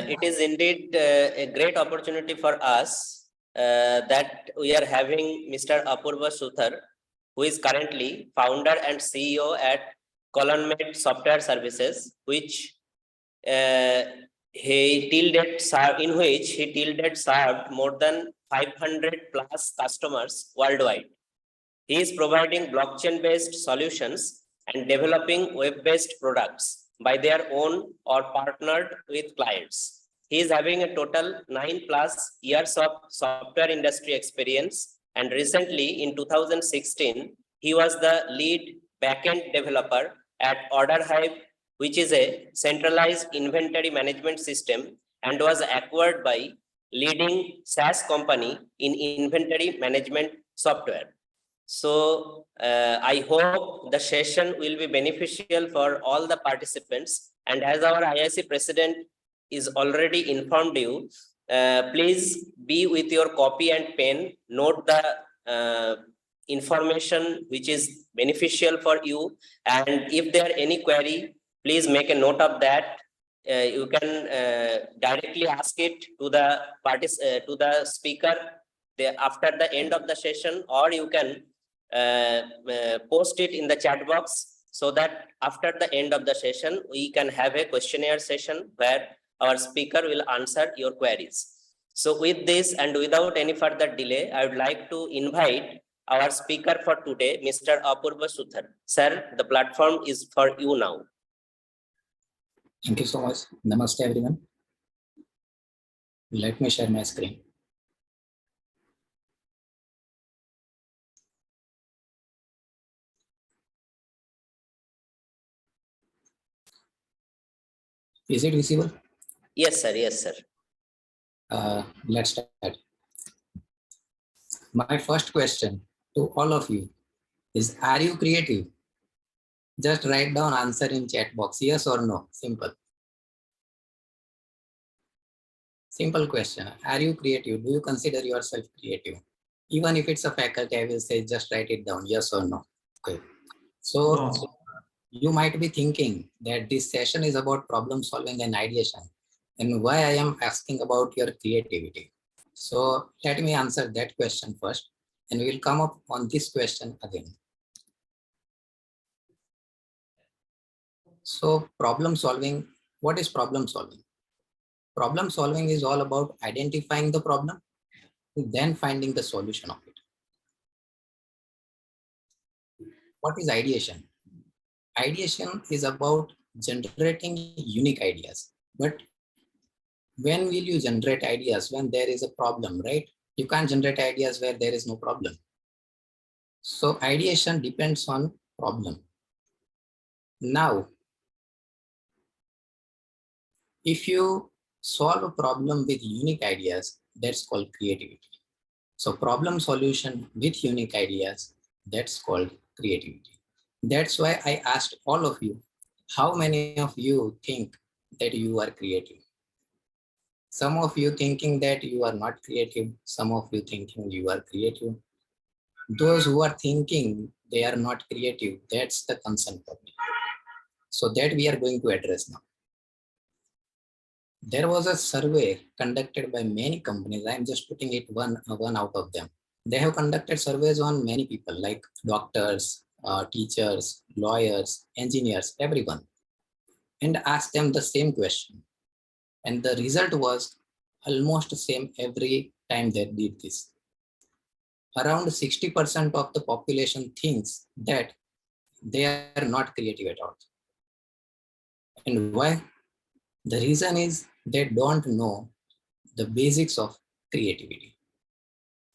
It is indeed a great opportunity for us that we are having Mr. Apurva Suthar, who is currently founder and CEO at Colonmate Software Services, which he till date served more than 500 plus customers worldwide. He is providing blockchain-based solutions and developing web-based products by their own or partnered with clients. He is having a total 9+ years of software industry experience, and recently in 2016, he was the lead backend developer at OrderHive, which is a centralized inventory management system and was acquired by leading SaaS company in inventory management software. So I hope the session will be beneficial for all the participants. And as our IIC president is already informed you, please be with your copy and pen, note the information which is beneficial for you. And if there are any query, please make a note of that. You can directly ask it to the speaker after the end of the session, or you can post it in the chat box, so that after the end of the session we can have a questionnaire session where our speaker will answer your queries. So with this and without any further delay, I would like to invite our speaker for today, Mr. Apurva Suthar. Sir, the platform is for you now. Thank you so much. Namaste everyone. Let me share my screen. Is it visible? Yes, sir. Yes, sir. Let's start. My first question to all of you is, are you creative? Just write down answer in chat box, yes or no, simple. Simple question, are you creative? Do you consider yourself creative? Even if it's a faculty, I will say just write it down, yes or no. Okay. So you might be thinking that this session is about problem solving and ideation, and why I am asking about your creativity. So let me answer that question first, and we'll come up on this question again. So problem solving, what is problem solving? Problem solving is all about identifying the problem, then finding the solution of it. What is ideation? Ideation is about generating unique ideas. But when will you generate ideas? When there is a problem, right? You can't generate ideas where there is no problem. So ideation depends on problem. Now, if you solve a problem with unique ideas, that's called creativity. So problem solution with unique ideas, that's called creativity. That's why I asked all of you, how many of you think that you are creative? Some of you thinking that you are not creative, some of you thinking you are creative. Those who are thinking they are not creative, that's the concern for me. So that we are going to address now. There was a survey conducted by many companies. I'm just putting it one out of them. They have conducted surveys on many people like doctors, teachers, lawyers, engineers, everyone, and asked them the same question. And the result was almost the same every time they did this. Around 60% of the population thinks that they are not creative at all. And why? The reason is they don't know the basics of creativity.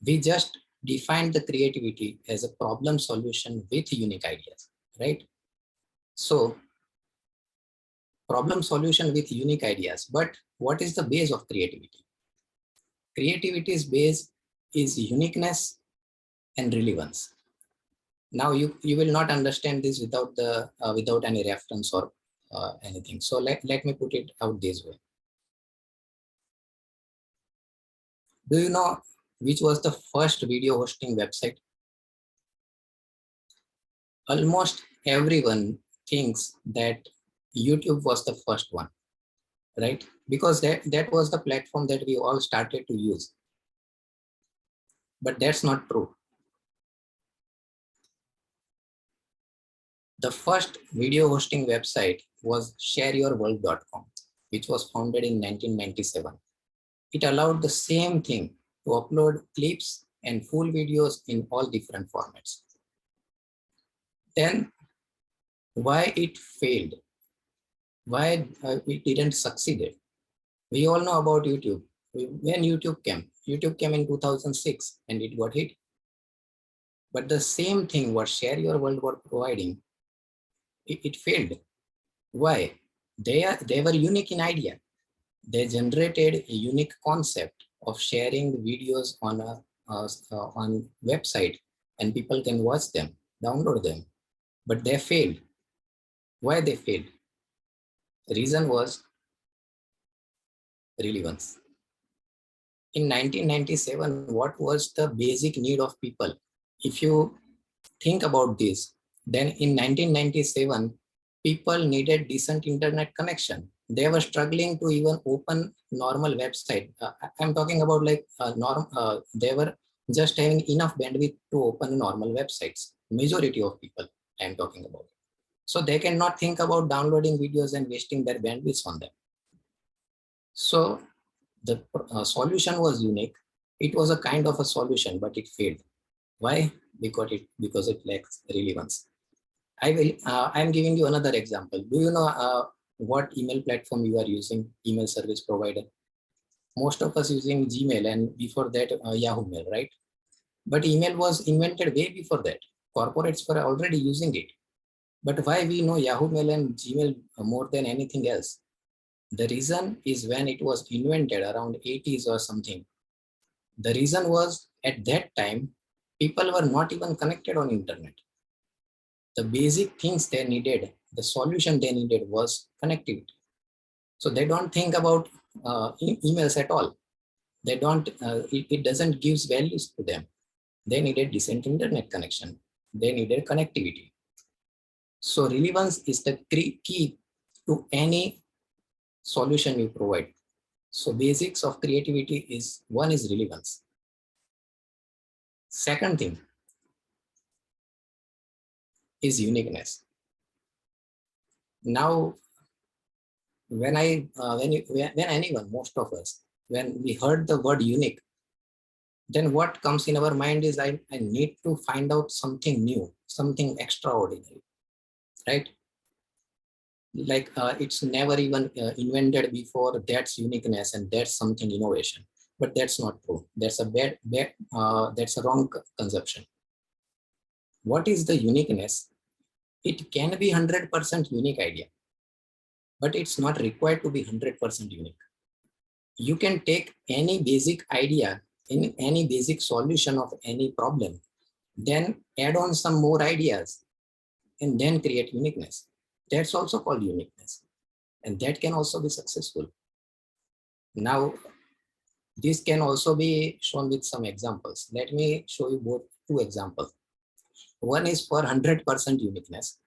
We just defined the creativity as a problem solution with unique ideas, right? So problem solution with unique ideas, but what is the base of creativity? Creativity's base is uniqueness and relevance. Now you will not understand this without any reference or anything. So let me put it out this way. Do you know which was the first video hosting website? Almost everyone thinks that YouTube was the first one, right? because that was the platform that we all started to use. But that's not true. The first video hosting website was shareyourworld.com, which was founded in 1997. It allowed the same thing to upload clips and full videos in all different formats. Then why it failed? Why it didn't succeed? We all know about YouTube. When YouTube came in 2006 and it got hit. But the same thing what Share Your World were providing, it failed. Why? They were unique in idea. They generated a unique concept of sharing videos on website, and people can watch them, download them. But they failed. Why they failed? The reason was relevance. In 1997, what was the basic need of people? If you think about this, then in 1997, people needed decent internet connection. They were struggling to even open normal website. I'm talking about like they were just having enough bandwidth to open normal websites. Majority of people I'm talking about. So they cannot think about downloading videos and wasting their bandwidth on them. So the solution was unique. It was a kind of a solution, but it failed. Why? Because it lacks relevance. I'm giving you another example. Do you know what email platform you are using? Email service provider. Most of us using Gmail, and before that Yahoo Mail, right? But email was invented way before that. Corporates were already using it. But why we know Yahoo Mail and Gmail more than anything else? The reason is when it was invented around 80s or something. The reason was at that time, people were not even connected on internet. The basic things they needed, the solution they needed was connectivity. So they don't think about emails at all. They don't, it doesn't give values to them. They needed decent internet connection. They needed connectivity. So relevance is the key to any solution you provide. So basics of creativity is, one is relevance. Second thing is uniqueness. Now, when anyone, most of us, when we heard the word unique, then what comes in our mind is I need to find out something new, something extraordinary, right? Like it's never even invented before, that's uniqueness and that's something innovation. But that's not true. That's a that's a wrong conception. What is the uniqueness? It can be 100% unique idea, but it's not required to be 100% unique. You can take any basic idea in any basic solution of any problem, then add on some more ideas and then create uniqueness. That's also called uniqueness, and that can also be successful. Now, this can also be shown with some examples. Let me show you both two examples. One is for 100% uniqueness.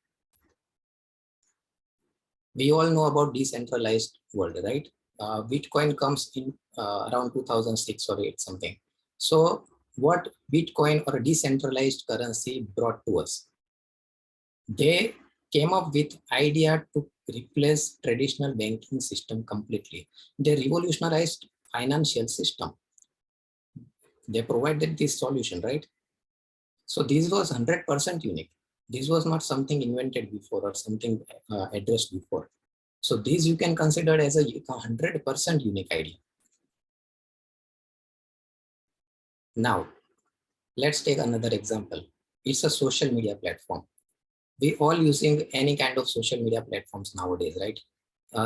We all know about decentralized world, right? Bitcoin comes in around 2006 or 8 something. So what Bitcoin or a decentralized currency brought to us? They came up with idea to replace traditional banking system completely. They revolutionized financial system. They provided this solution, right? So this was 100% unique. This was not something invented before or something addressed before. So these you can consider as a 100% unique idea. Now, let's take another example. It's a social media platform. We all using any kind of social media platforms nowadays, right?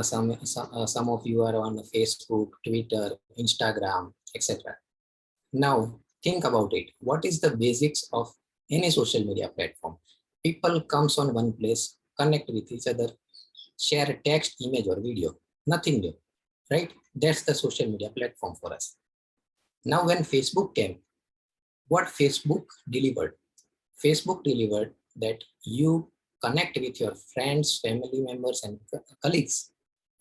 Some of you are on Facebook, Twitter, Instagram, etc. Now, think about it. What is the basics of any social media platform? People comes on one place, connect with each other, share a text, image or video. Nothing new, right? That's the social media platform for us. Now, when Facebook came, what Facebook delivered? Facebook delivered that you connect with your friends, family members, and colleagues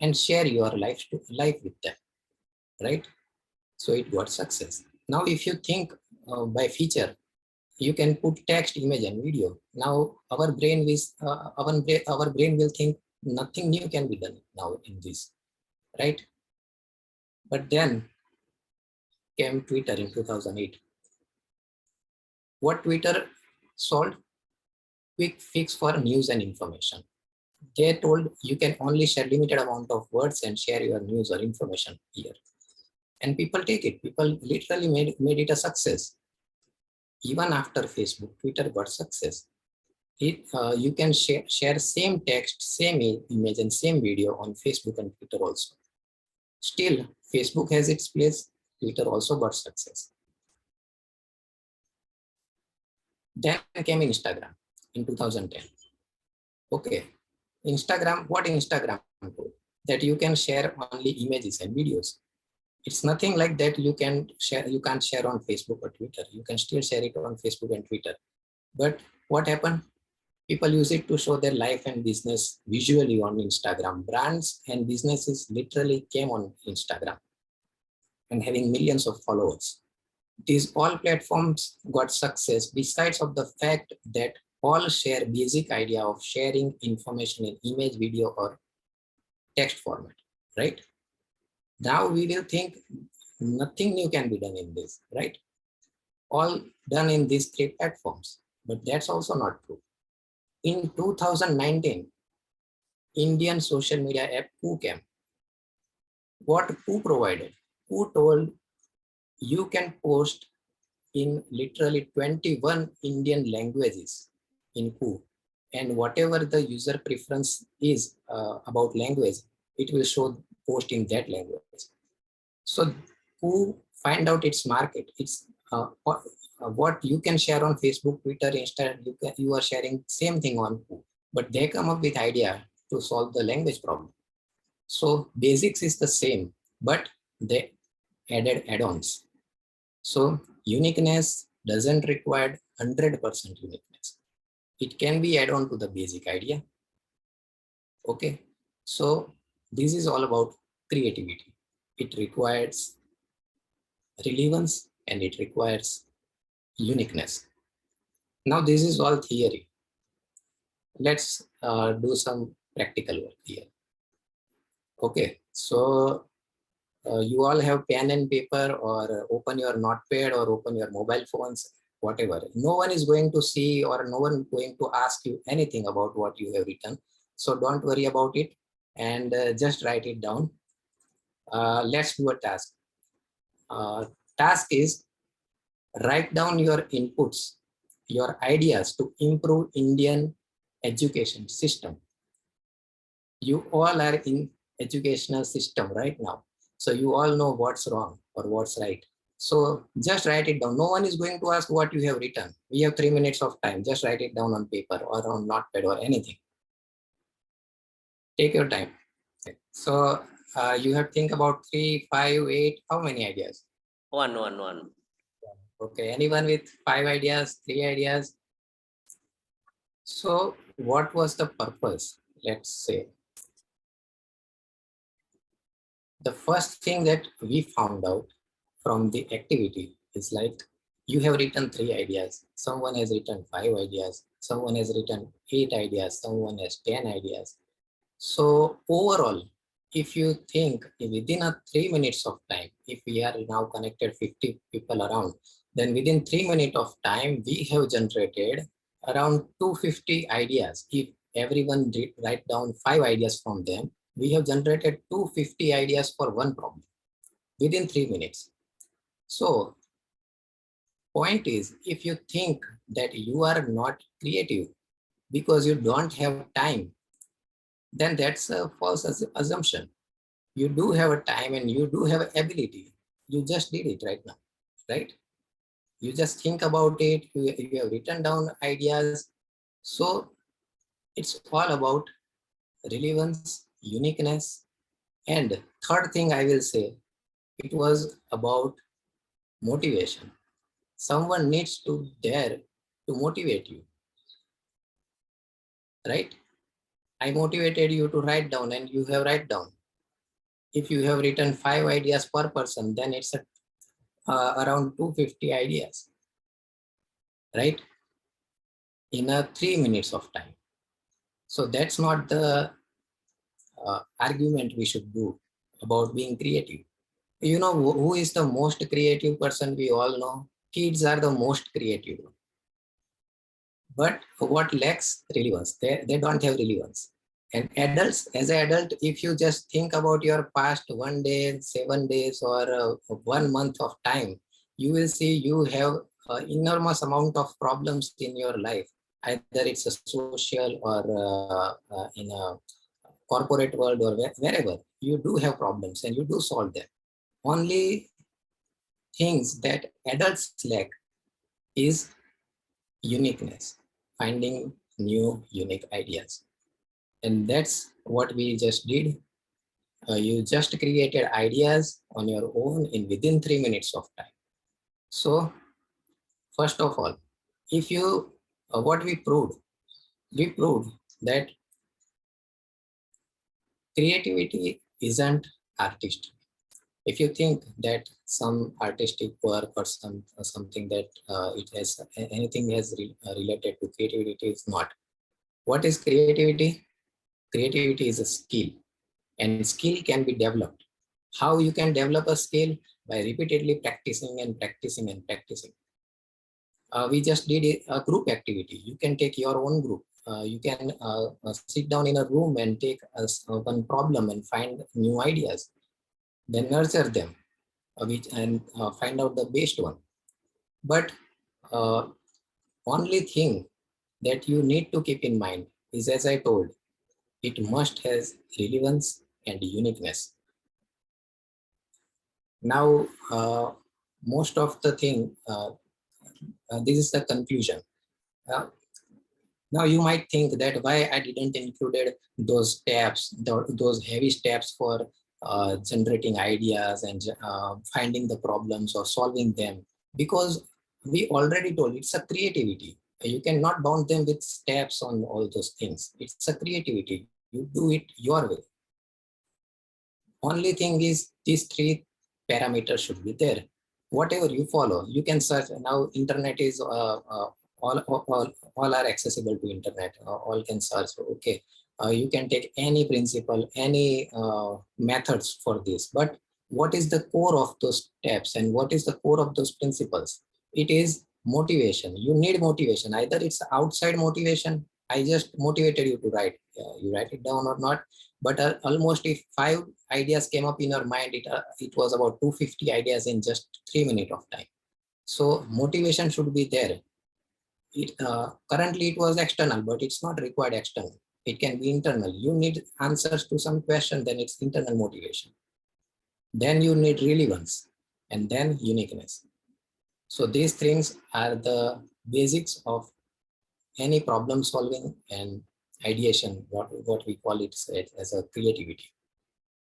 and share your life with them, right? So it got success. Now, if you think by feature, you can put text, image, and video. Now, our brain will think nothing new can be done now in this, right? But then came Twitter in 2008. What Twitter solved? Quick fix for news and information. They told you can only share limited amount of words and share your news or information here. And people take it. People literally made it a success. Even after Facebook, Twitter got success. You can share same text, same image, and same video on Facebook and Twitter also. Still, Facebook has its place. Twitter also got success. Then came Instagram in 2010. Okay, Instagram, what Instagram told? That you can share only images and videos. It's nothing like that you can't share on Facebook or Twitter. You can still share it on Facebook and Twitter. But what happened? People use it to show their life and business visually on Instagram. Brands and businesses literally came on Instagram and having millions of followers. These all platforms got success besides of the fact that all share basic idea of sharing information in image, video, or text format, right? Now we will think nothing new can be done in this, right? All done in these three platforms, but that's also not true. In 2019, Indian social media app Poo came. What Poo provided? Poo told you can post in literally 21 Indian languages in Poo, and whatever the user preference is about language, it will show post in that language. So Poo find out its market. It's what you can share on Facebook, Twitter, Insta, you are sharing same thing on Poo, but they come up with idea to solve the language problem. So basics is the same, but they added add-ons. So uniqueness doesn't require 100% uniqueness. It can be add on to the basic idea. Okay, so this is all about creativity. It requires relevance and it requires uniqueness. Now this is all theory. Let's do some practical work here. Okay, so you all have pen and paper, or open your notepad or open your mobile phones, whatever. No one is going to see or no one going to ask you anything about what you have written. So don't worry about it and just write it down. Let's do a task. Task is write down your inputs, your ideas to improve Indian education system. You all are in educational system right now. So you all know what's wrong or what's right. So just write it down. No one is going to ask what you have written. We have 3 minutes of time. Just write it down on paper or on notepad or anything. Take your time. So you have think about 3, 5, 8, how many ideas? One. Okay, anyone with 5 ideas, 3 ideas? So what was the purpose? Let's say the first thing that we found out from the activity is like you have written 3 ideas, someone has written 5 ideas, someone has written 8 ideas, someone has 10 ideas. So overall, if you think within a 3 minutes of time, if we are now connected 50 people around, then within 3 minutes of time, we have generated around 250 ideas. If everyone write down 5 ideas from them, we have generated 250 ideas for one problem within 3 minutes. So point is, if you think that you are not creative because you don't have time, then that's a false assumption. You do have a time and you do have ability. You just did it right now, right? You just think about it. You have written down ideas. So it's all about relevance, uniqueness. And third thing I will say, it was about motivation. Someone needs to dare to motivate you, right? I motivated you to write down and you have write down. If you have written 5 ideas per person, then it's around 250 ideas, right? In a 3 minutes of time. So that's not the argument we should do about being creative. You know who is the most creative person? We all know kids are the most creative, but what lacks relevance, they don't have relevance. And adults, as an adult, if you just think about your past 1 day, 7 days, or 1 month of time, you will see you have enormous amount of problems in your life. Either it's a social or in a corporate world or wherever, you do have problems and you do solve them. Only things that adults lack is uniqueness, finding new unique ideas. And that's what we just did. You just created ideas on your own in within 3 minutes of time. So first of all, if you, what we proved that creativity isn't artistic. If you think that some artistic work or something that it has anything has related to creativity, is not. What is creativity? Creativity is a skill, and skill can be developed. How you can develop a skill? By repeatedly practicing and practicing and practicing. We just did a group activity. You can take your own group. You can sit down in a room and take one problem and find new ideas, then nurture them, and find out the best one. But uh, only thing that you need to keep in mind is, as I told, it must has relevance and uniqueness. Now, most of the thing, this is the conclusion. Uh, Now you might think that why I didn't included those steps, those heavy steps for generating ideas and finding the problems or solving them, because we already told it's a creativity. You cannot bound them with steps on all those things. It's a creativity. You do it your way. Only thing is these 3 parameters should be there. Whatever you follow, you can search. Now internet is all are accessible to internet. All can search. Okay, you can take any principle, any methods for this. But what is the core of those steps and what is the core of those principles? It is motivation. You need motivation. Either it's outside motivation. I just motivated you to write. You write it down or not. But almost if 5 ideas came up in your mind, it was about 250 ideas in just 3 minutes of time. So motivation should be there. Currently it was external, but it's not required external. It can be internal. You need answers to some question, then it's internal motivation. Then you need relevance and then uniqueness. So these things are the basics of any problem solving and ideation, what we call it as a creativity.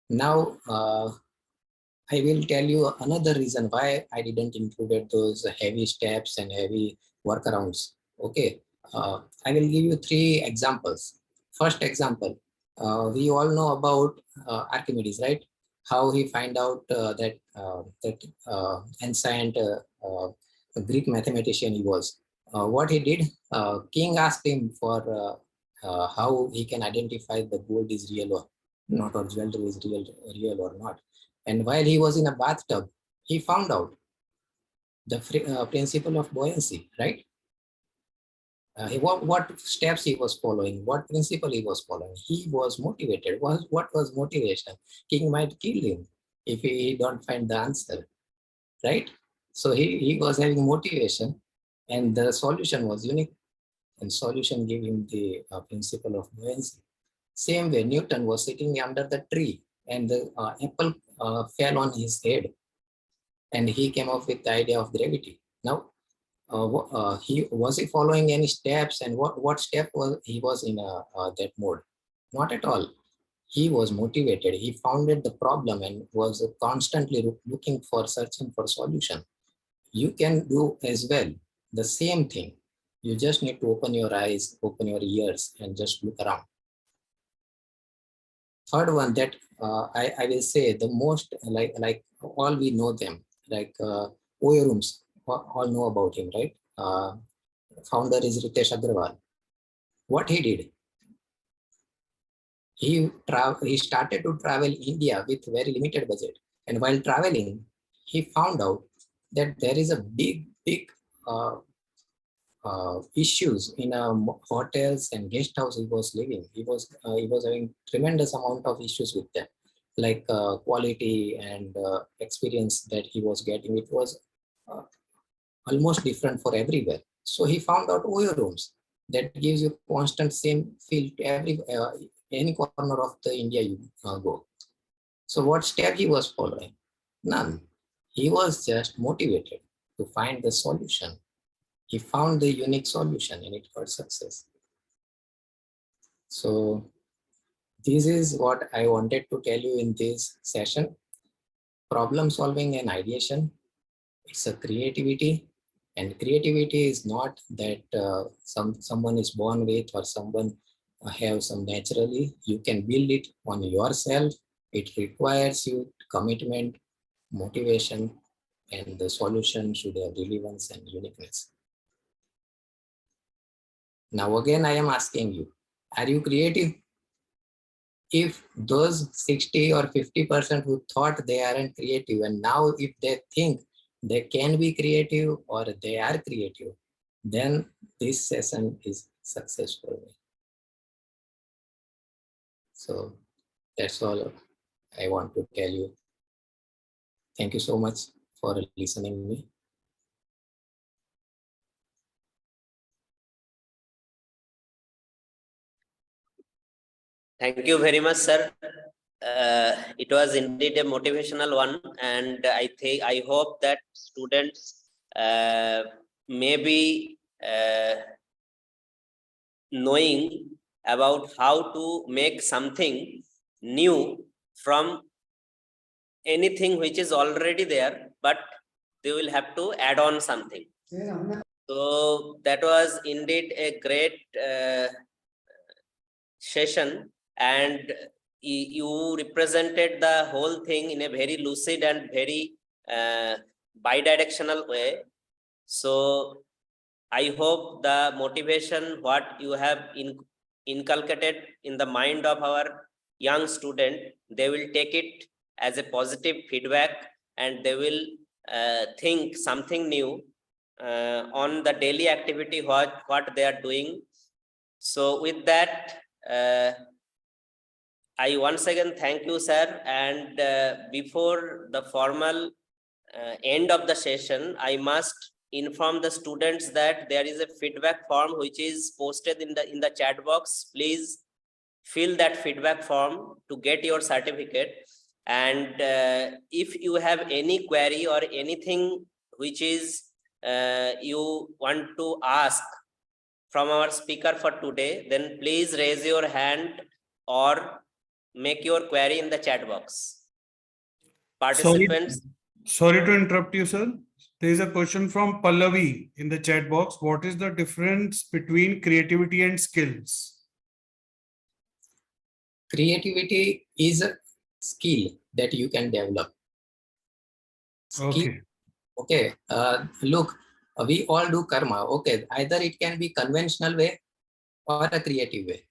Now, I will tell you another reason why I didn't include those heavy steps and heavy workarounds. Okay, I will give you 3 examples. First example, we all know about Archimedes, right? How he find out that ancient Greek mathematician he was. What he did, king asked him for how he can identify the gold is real or not, or jewelry is real or not. And while he was in a bathtub, he found out the principle of buoyancy, right? What steps he was following, what principle he was following. He was motivated. What was motivation? King might kill him if he don't find the answer, right? So he was having motivation, and the solution was unique, and solution gave him the principle of buoyancy. Same way, Newton was sitting under the tree, and the apple fell on his head, and he came up with the idea of gravity. Now, he following any steps, and what step was he was in that mode? Not at all. He was motivated. He founded the problem and was constantly looking for, searching for solution. You can do as well the same thing. You just need to open your eyes, open your ears, and just look around. Third one, that I will say the most like all we know them, like Oyorums, all know about him, right? Founder is Ritesh Agrawal. What he did, he started to travel India with very limited budget, and while traveling, he found out that there is a big uh, issues in hotels and guest house he was living. He was having tremendous amount of issues with them, like quality and experience that he was getting. It was uh, almost different for everywhere. So he found out Oyo rooms that gives you constant same feel to every any corner of the India you go. So what step he was following? None. He was just motivated to find the solution. He found the unique solution and it got success. So this is what I wanted to tell you in this session. Problem solving and ideation, it's a creativity, and creativity is not that someone is born with or someone have some naturally. You can build it on yourself. It requires you commitment, motivation, and the solution should have relevance and uniqueness. Now again, I am asking you, are you creative? If those 60 or 50% who thought they aren't creative, and now if they think they can be creative or they are creative, then this session is successful. So that's all I want to tell you. Thank you so much for listening to me. Thank you very much, sir. It was indeed a motivational one, and I hope that students maybe knowing about how to make something new from anything which is already there, but they will have to add on something. So that was indeed a great session, and you represented the whole thing in a very lucid and very bidirectional way. So I hope the motivation what you have inculcated in the mind of our young student, they will take it as a positive feedback, and they will think something new on the daily activity what they are doing. So with that, I once again thank you, sir. And before the formal end of the session, I must inform the students that there is a feedback form which is posted in the chat box. Please fill that feedback form to get your certificate. And if you have any query or anything which is you want to ask from our speaker for today, then please raise your hand or make your query in the chat box. Participants. Sorry to interrupt you, sir. There is a question from Pallavi in the chat box. What is the difference between creativity and skills? Creativity is a skill that you can develop. Okay. Okay. Look, we all do karma. Okay. Either it can be conventional way or a creative way.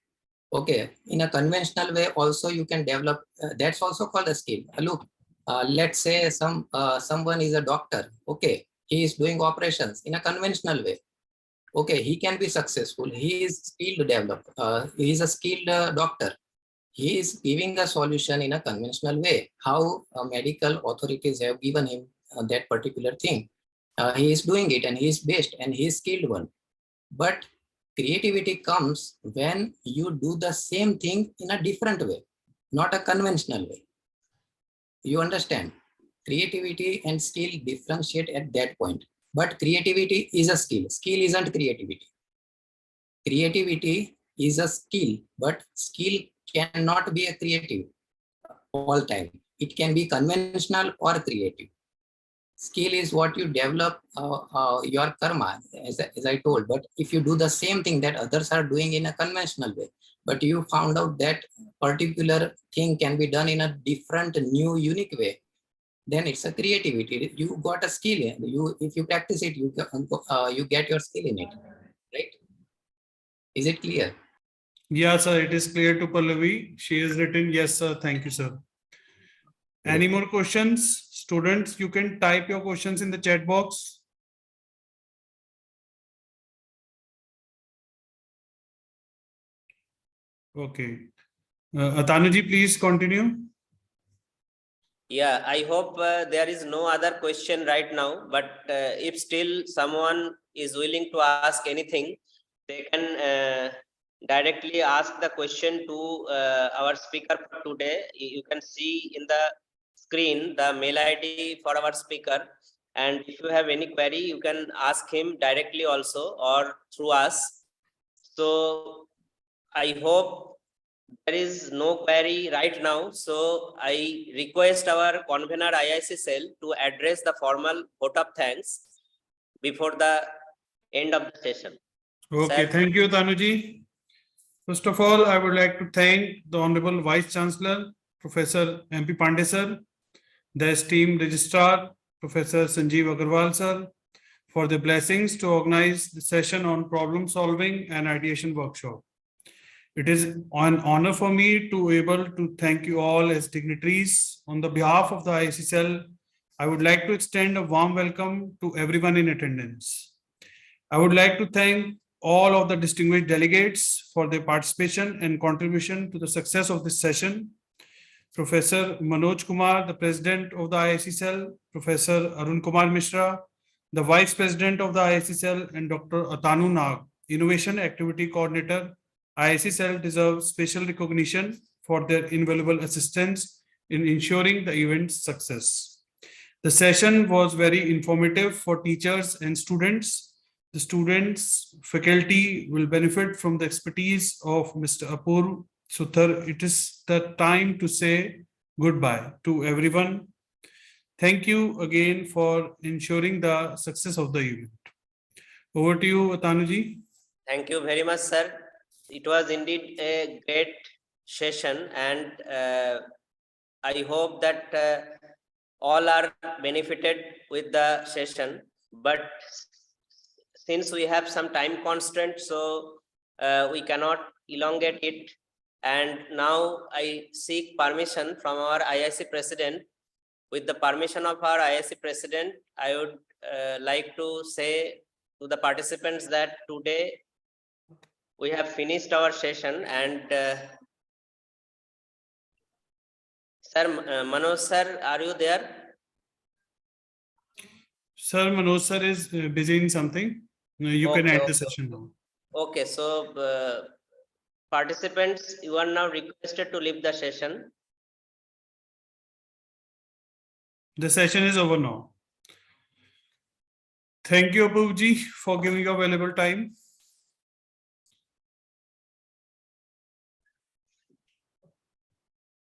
Okay. In a conventional way, also you can develop. That's also called a skill. Look, let's say someone is a doctor. Okay. He is doing operations in a conventional way. Okay. He can be successful. He is skilled develop. He is a skilled doctor. He is giving a solution in a conventional way. How medical authorities have given him that particular thing. He is doing it and he is best and he is skilled one. But creativity comes when you do the same thing in a different way, not a conventional way. You understand? Creativity and skill differentiate at that point. But creativity is a skill. Skill isn't creativity. Creativity is a skill, but skill cannot be a creative all time. It can be conventional or creative. Skill is what you develop your karma, as I told. But if you do the same thing that others are doing in a conventional way, but you found out that particular thing can be done in a different, new, unique way, then it's a creativity. You got a skill. If you practice it, you get your skill in it, right? Is it clear? Yeah, sir, it is clear to Pallavi. She has written, yes, sir. Thank you, sir. Any more questions? Students, you can type your questions in the chat box. Okay. Atanuji, please continue. Yeah, I hope there is no other question right now, but if still someone is willing to ask anything, they can directly ask the question to our speaker for today. You can see in the screen the mail ID for our speaker. And if you have any query, you can ask him directly also or through us. So I hope there is no query right now, so I request our convener IIC cell to address the formal vote of thanks before the end of the session. Okay, Sir. thank you, Tanuji. First of all, I would like to thank the Honorable Vice Chancellor, Professor MP Pandey sir, the esteemed Registrar, Professor Sanjeev Agarwal sir, for the blessings to organize the session on problem solving and ideation workshop. It is an honor for me to able to thank you all as dignitaries. On the behalf of the ICCL, I would like to extend a warm welcome to everyone in attendance. I would like to thank all of the distinguished delegates for their participation and contribution to the success of this session. Professor Manoj Kumar, the President of the IICCL, Professor Arun Kumar Mishra, the Vice President of the IICCL, and Dr. Atanu Nag, Innovation Activity Coordinator. IICCL deserves special recognition for their invaluable assistance in ensuring the event's success. The session was very informative for teachers and students. The students, faculty will benefit from the expertise of Mr. Apur Suthar. It is the time to say goodbye to everyone. Thank you again for ensuring the success of the event. Over to you, Atanuji. Thank you very much, sir. It was indeed a great session, and I hope that all are benefited with the session. But since we have some time constraint, so we cannot elongate it. And now I seek permission from our IIC President. With the permission of our IIC President, I would like to say to the participants that today we have finished our session, and sir, Manoj sir, are you there? Sir, Manoj sir is busy in something. You can end the session now. Okay, so participants, you are now requested to leave the session. The session is over now. Thank you, Apurji, for giving your valuable time.